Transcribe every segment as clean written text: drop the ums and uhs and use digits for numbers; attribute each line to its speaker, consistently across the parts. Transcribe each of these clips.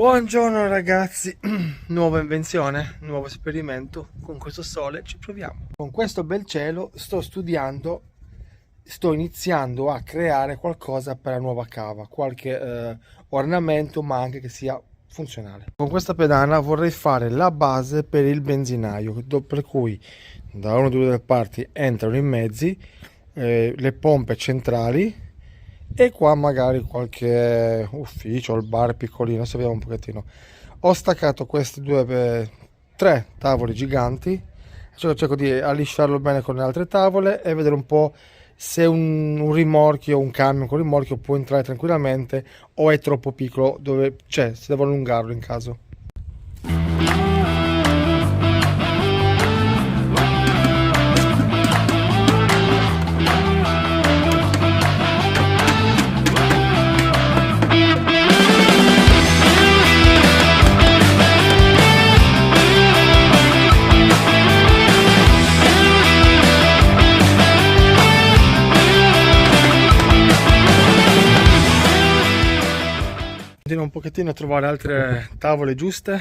Speaker 1: Buongiorno ragazzi, nuova invenzione, nuovo esperimento, con questo sole ci proviamo. Con questo bel cielo sto iniziando a creare qualcosa per la nuova cava, qualche ornamento ma anche che sia funzionale. Con questa pedana vorrei fare la base per il benzinaio, per cui da una o due parti entrano i mezzi, le pompe centrali e qua magari qualche ufficio, il bar piccolino, adesso vediamo un pochettino. Ho staccato questi tre tavoli giganti, cerco di allisciarlo bene con le altre tavole e vedere un po' se un rimorchio, un camion con rimorchio può entrare tranquillamente o è troppo piccolo, se devo allungarlo in caso. Un pochettino a trovare altre tavole giuste,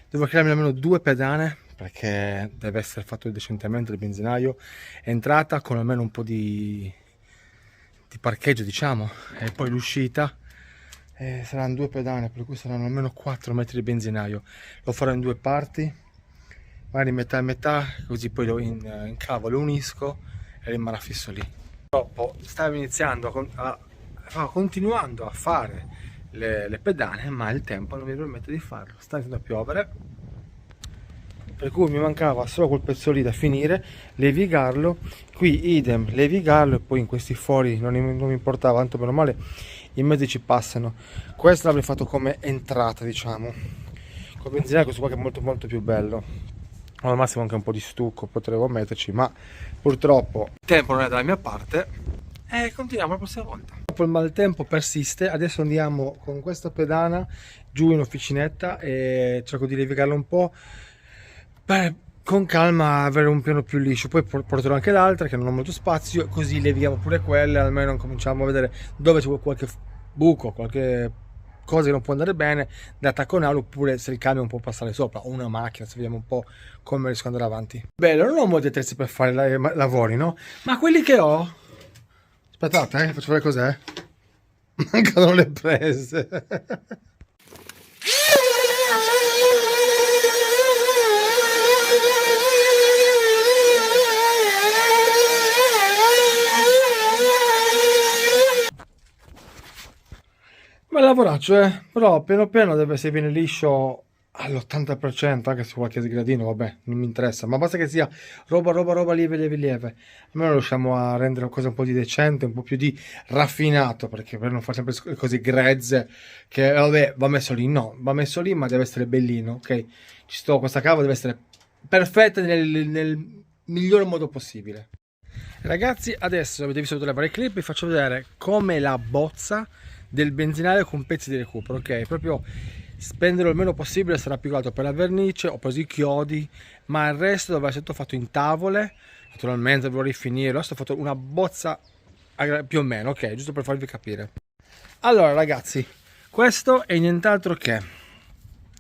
Speaker 1: devo crearmi almeno due pedane perché deve essere fatto decentemente il benzinaio, entrata con almeno un po' di parcheggio, diciamo, e poi l'uscita, saranno due pedane, per cui saranno almeno 4 metri di benzinaio. Lo farò in due parti, magari metà e metà, così poi lo incavo, lo unisco e rimarrà fisso lì. Purtroppo stavo iniziando continuando a fare le pedane, ma il tempo non mi permette di farlo, sta iniziando a piovere, per cui mi mancava solo quel pezzo lì da finire, levigarlo, qui idem, levigarlo e poi in questi fori non mi importava, tanto meno male i mezzi ci passano. Questo l'avrei fatto come entrata, diciamo, con benzinaio, questo qua che è molto molto più bello. Al massimo anche un po' di stucco potremmo metterci, ma purtroppo il tempo non è dalla mia parte e continuiamo la prossima volta. Dopo il maltempo persiste, adesso andiamo con questa pedana giù in officinetta e cerco di levigarla un po' per con calma avere un piano più liscio, poi porterò anche l'altra che non ho molto spazio, così leviamo pure quelle, almeno cominciamo a vedere dove c'è qualche buco, qualche cosa che non può andare bene da tacconarlo, oppure se il camion può passare sopra o una macchina, se vediamo un po' come riesco ad andare avanti. Bello, non ho molti attrezzi per fare lavori, no? Ma quelli che ho, aspettate, faccio vedere cos'è. Mancano le prese. Bel lavoraccio, però piano piano deve essere viene liscio all'80%, anche su qualche sgradino, vabbè, non mi interessa, ma basta che sia roba lieve, almeno riusciamo a rendere una cosa un po' di decente, un po' più di raffinato, perché per non fare sempre cose grezze, che vabbè, va messo lì, no, va messo lì, ma deve essere bellino, ok? Questa cava deve essere perfetta nel miglior modo possibile. Ragazzi, adesso avete visto tutte le varie clip, vi faccio vedere come la bozza del benzinaio con pezzi di recupero, ok? Proprio spenderlo il meno possibile, sarà più che altro per la vernice, ho preso i chiodi, ma il resto dovrà essere tutto fatto in tavole, naturalmente devo rifinire, ho fatto una bozza più o meno, ok? Giusto per farvi capire. Allora ragazzi, questo è nient'altro che,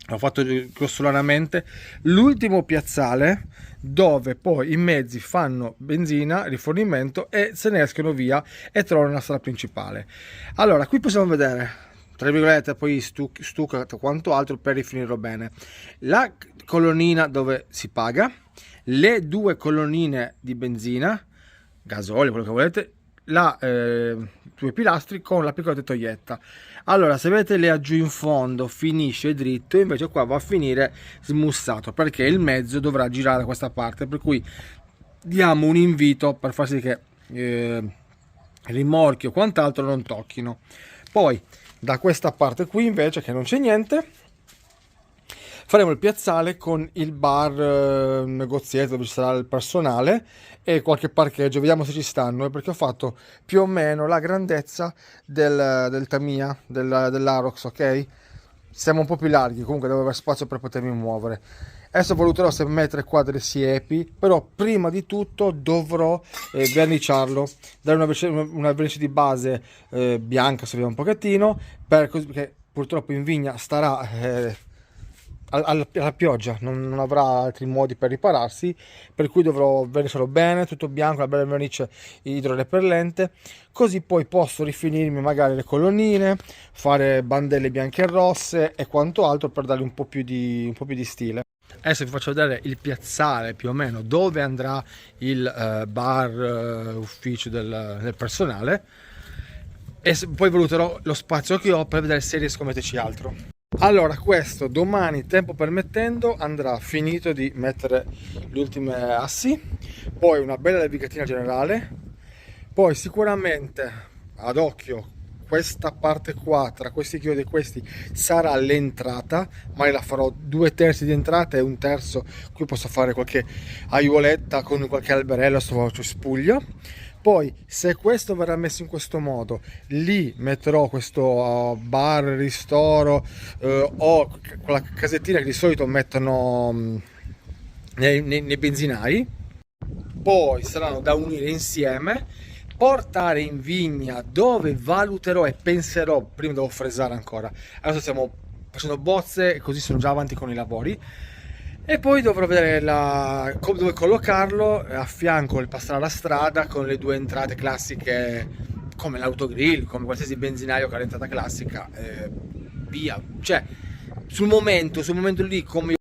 Speaker 1: ho fatto grossolanamente, l'ultimo piazzale dove poi i mezzi fanno benzina, rifornimento e se ne escono via e trovano la strada principale. Allora, qui possiamo vedere, tra virgolette, poi stucca quanto altro per rifinirlo bene. La colonnina dove si paga, le due colonnine di benzina, gasolio, quello che volete, due pilastri con la piccola tettoietta. Allora, se vedete laggiù in fondo finisce dritto, invece qua va a finire smussato perché il mezzo dovrà girare da questa parte, per cui diamo un invito per far sì che rimorchio o quant'altro non tocchino. Poi da questa parte qui invece, che non c'è niente, faremo il piazzale con il bar, negozietto dove ci sarà il personale e qualche parcheggio, vediamo se ci stanno, perché ho fatto più o meno la grandezza del Tamiya, dell'Arox, ok? Siamo un po' più larghi, comunque devo avere spazio per potermi muovere. Adesso valuterò se mettere qua delle siepi, però prima di tutto dovrò verniciarlo, dare una vernice di base bianca, se vediamo un pochettino, perché purtroppo in vigna starà alla pioggia, non avrà altri modi per ripararsi, per cui dovrò vernicerlo bene, tutto bianco, una bella vernice idrorepellente, così poi posso rifinirmi magari le colonnine, fare bandelle bianche e rosse e quanto altro per dargli un po' più di stile. Adesso vi faccio vedere il piazzale più o meno dove andrà il bar ufficio del personale, e poi valuterò lo spazio che ho per vedere se riesco a metterci altro. Allora, questo domani, tempo permettendo, andrà finito di mettere le ultime assi, poi una bella levigatina generale, poi sicuramente ad occhio questa parte qua, tra questi chiodi e questi, sarà l'entrata, ma la farò 2/3 di entrata e 1/3 qui posso fare qualche aiuoletta con qualche alberello, sto spuglio. Poi se questo verrà messo in questo modo, lì metterò questo bar ristoro o quella casettina che di solito mettono nei benzinai. Poi saranno da unire insieme, portare in vigna dove valuterò e penserò, prima devo fresare ancora, adesso stiamo facendo bozze e così sono già avanti con i lavori. E poi dovrò vedere dove collocarlo a fianco il passare alla strada con le due entrate classiche come l'autogrill, come qualsiasi benzinaio che ha l'entrata classica, via. Cioè, sul momento lì come...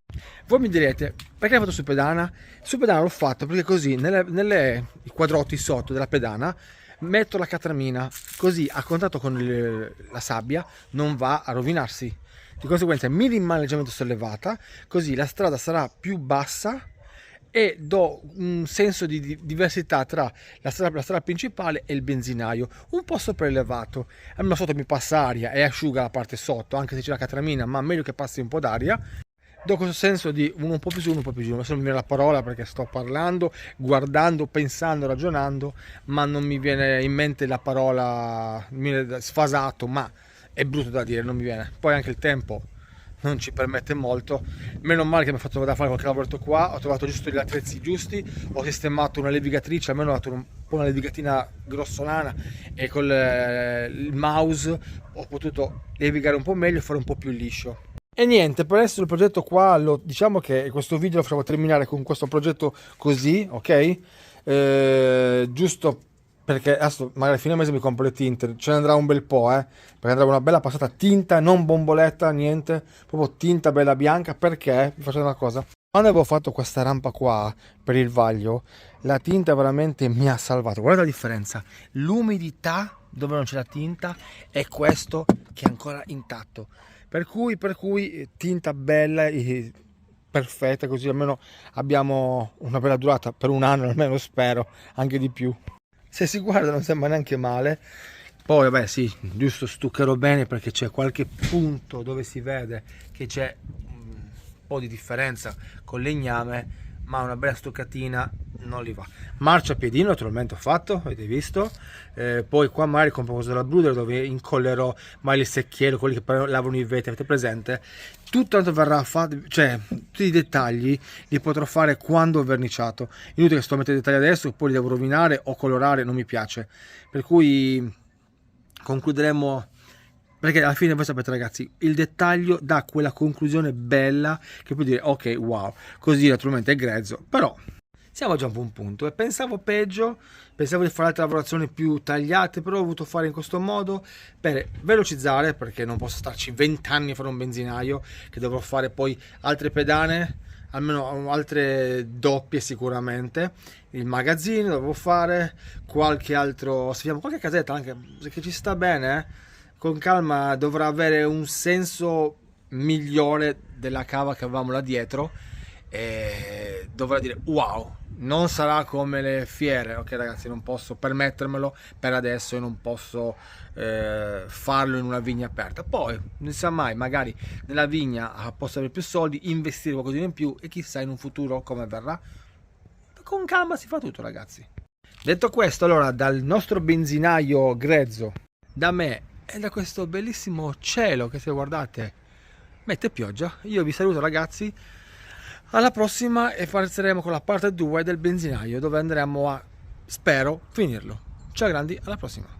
Speaker 1: Voi mi direte, perché l'hai fatto su pedana? Su pedana l'ho fatto perché così nelle quadrotti sotto della pedana metto la catramina, così a contatto con la sabbia non va a rovinarsi. Di conseguenza mi rimane leggermente sollevata, così la strada sarà più bassa e do un senso di diversità tra la strada principale e il benzinaio, un po' sopraelevato. Almeno sotto mi passa aria e asciuga la parte sotto, anche se c'è la catramina, ma meglio che passi un po' d'aria. Do questo senso di uno un po' più su, uno un po' più giù. Adesso non mi viene la parola perché sto parlando, guardando, pensando, ragionando, ma non mi viene in mente la parola, mi viene sfasato, ma è brutto da dire, non mi viene. Poi anche il tempo non ci permette molto. Meno male che mi ha fatto da fare qualche lavoretto qua, ho trovato giusto gli attrezzi giusti, ho sistemato una levigatrice, almeno ho dato un po' una levigatina grossolana e con il mouse ho potuto levigare un po' meglio e fare un po' più liscio. E niente, per adesso il progetto qua, diciamo che questo video lo facciamo terminare con questo progetto così, ok? Giusto perché adesso magari a fine mese mi compro le tinte, ce ne andrà un bel po', perché andrà una bella passata tinta, non bomboletta, niente, proprio tinta bella bianca, perché vi faccio una cosa. Quando avevo fatto questa rampa qua per il vaglio, la tinta veramente mi ha salvato. Guardate la differenza, l'umidità dove non c'è la tinta e questo che è ancora intatto. Per cui tinta bella e perfetta, così almeno abbiamo una bella durata per un anno, almeno spero, anche di più. Se si guarda non sembra neanche male. Poi vabbè sì, giusto stuccherò bene perché c'è qualche punto dove si vede che c'è un po' di differenza con legname, ma una bella stuccatina non li va. Marciapiedino naturalmente ho fatto, avete visto. Poi qua magari compro cosa della Bruder dove incollerò magari il secchiello, quelli che lavano i vetri, avete presente? Tutto tanto verrà fatto, cioè tutti i dettagli li potrò fare quando ho verniciato. Inutile che sto a mettere i dettagli adesso, poi li devo rovinare o colorare, non mi piace. Per cui concluderemo, perché alla fine voi sapete ragazzi, il dettaglio dà quella conclusione bella che puoi dire ok wow, così naturalmente è grezzo, però siamo già a un buon punto. E pensavo peggio, pensavo di fare altre lavorazioni più tagliate, però ho voluto fare in questo modo per velocizzare, perché non posso starci 20 anni a fare un benzinaio, che dovrò fare poi altre pedane, almeno altre doppie sicuramente. Il magazzino dovevo fare, qualche altro, se abbiamo qualche casetta anche che ci sta bene, con calma dovrà avere un senso migliore della cava che avevamo là dietro e dovrà dire wow, non sarà come le fiere. Ok ragazzi, non posso permettermelo per adesso e non posso farlo in una vigna aperta. Poi non sa mai, magari nella vigna posso avere più soldi, investire qualcosa in più e chissà in un futuro come verrà. Con calma si fa tutto ragazzi. Detto questo, allora dal nostro benzinaio grezzo, da me e da questo bellissimo cielo che se guardate mette pioggia, io vi saluto ragazzi, alla prossima e faremo con la parte 2 del benzinaio dove andremo a, spero, finirlo. Ciao grandi, alla prossima.